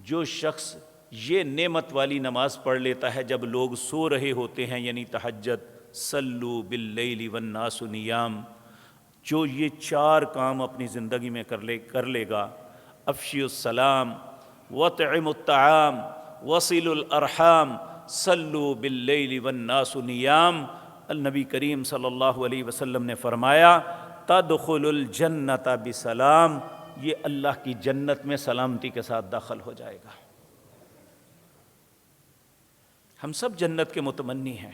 جو شخص یہ نعمت والی نماز پڑھ لیتا ہے جب لوگ سو رہے ہوتے ہیں، یعنی تہجد، صلو باللیل والناس نیام، جو یہ 4 کام اپنی زندگی میں کر لے گا، افشی السلام، وطعم الطعام، وصل الارحام، صلو باللیل والناس نیام، النبی کریم صلی اللہ علیہ وسلم نے فرمایا تدخل الجنت بسلام، یہ اللہ کی جنت میں سلامتی کے ساتھ داخل ہو جائے گا۔ ہم سب جنت کے متمنی ہیں،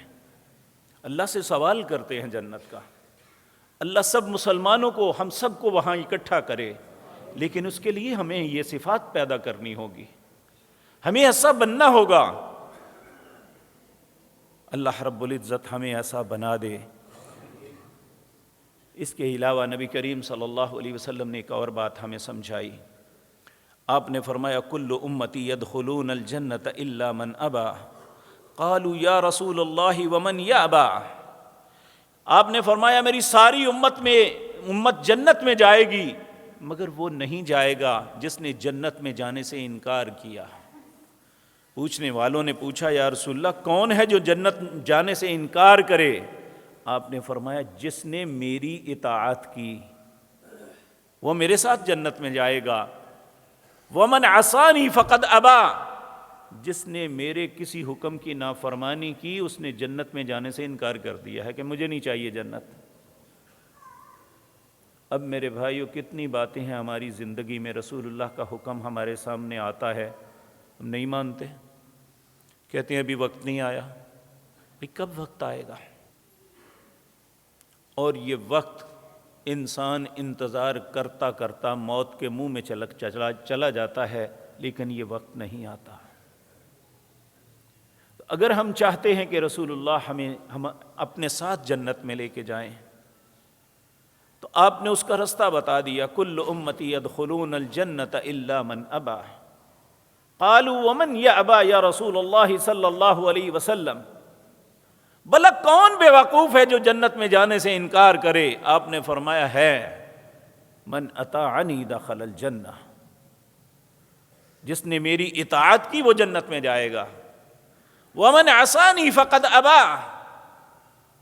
اللہ سے سوال کرتے ہیں جنت کا، اللہ سب مسلمانوں کو، ہم سب کو وہاں اکٹھا کرے، لیکن اس کے لیے ہمیں یہ صفات پیدا کرنی ہوگی، ہمیں ایسا بننا ہوگا۔ اللہ رب العزت ہمیں ایسا بنا دے۔ اس کے علاوہ نبی کریم صلی اللہ علیہ وسلم نے ایک اور بات ہمیں سمجھائی۔ آپ نے فرمایا کل امتی یدخلون الجنت الا من ابا، قالوا یا رسول اللہ ومن یابا۔ آپ نے فرمایا میری ساری امت جنت میں جائے گی، مگر وہ نہیں جائے گا جس نے جنت میں جانے سے انکار کیا۔ پوچھنے والوں نے پوچھا یا رسول اللہ کون ہے جو جنت جانے سے انکار کرے؟ آپ نے فرمایا جس نے میری اطاعت کی وہ میرے ساتھ جنت میں جائے گا۔ ومن عصانی فقد ابا، جس نے میرے کسی حکم کی نافرمانی کی اس نے جنت میں جانے سے انکار کر دیا ہے کہ مجھے نہیں چاہیے جنت۔ اب میرے بھائیو کتنی باتیں ہیں ہماری زندگی میں، رسول اللہ کا حکم ہمارے سامنے آتا ہے، ہم نہیں مانتے، کہتے ہیں ابھی وقت نہیں آیا۔ بھئی کب وقت آئے گا؟ اور یہ وقت انسان انتظار کرتا کرتا موت کے منہ میں چلا جاتا ہے، لیکن یہ وقت نہیں آتا۔ اگر ہم چاہتے ہیں کہ رسول اللہ ہم اپنے ساتھ جنت میں لے کے جائیں تو آپ نے اس کا رستہ بتا دیا، کل امتی یدخلون الجنت الا من ابا، قالوا ومن یابا یا رسول اللہ صلی اللہ علیہ وسلم، بھلا کون بے وقوف ہے جو جنت میں جانے سے انکار کرے؟ آپ نے فرمایا ہے من اطاعنی دخل الجنہ، جس نے میری اطاعت کی وہ جنت میں جائے گا۔ ومن عصانی فقد ابا،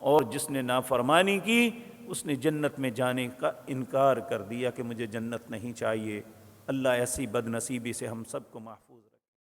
اور جس نے نافرمانی کی اس نے جنت میں جانے کا انکار کر دیا کہ مجھے جنت نہیں چاہیے۔ اللہ ایسی بد نصیبی سے ہم سب کو محفوظ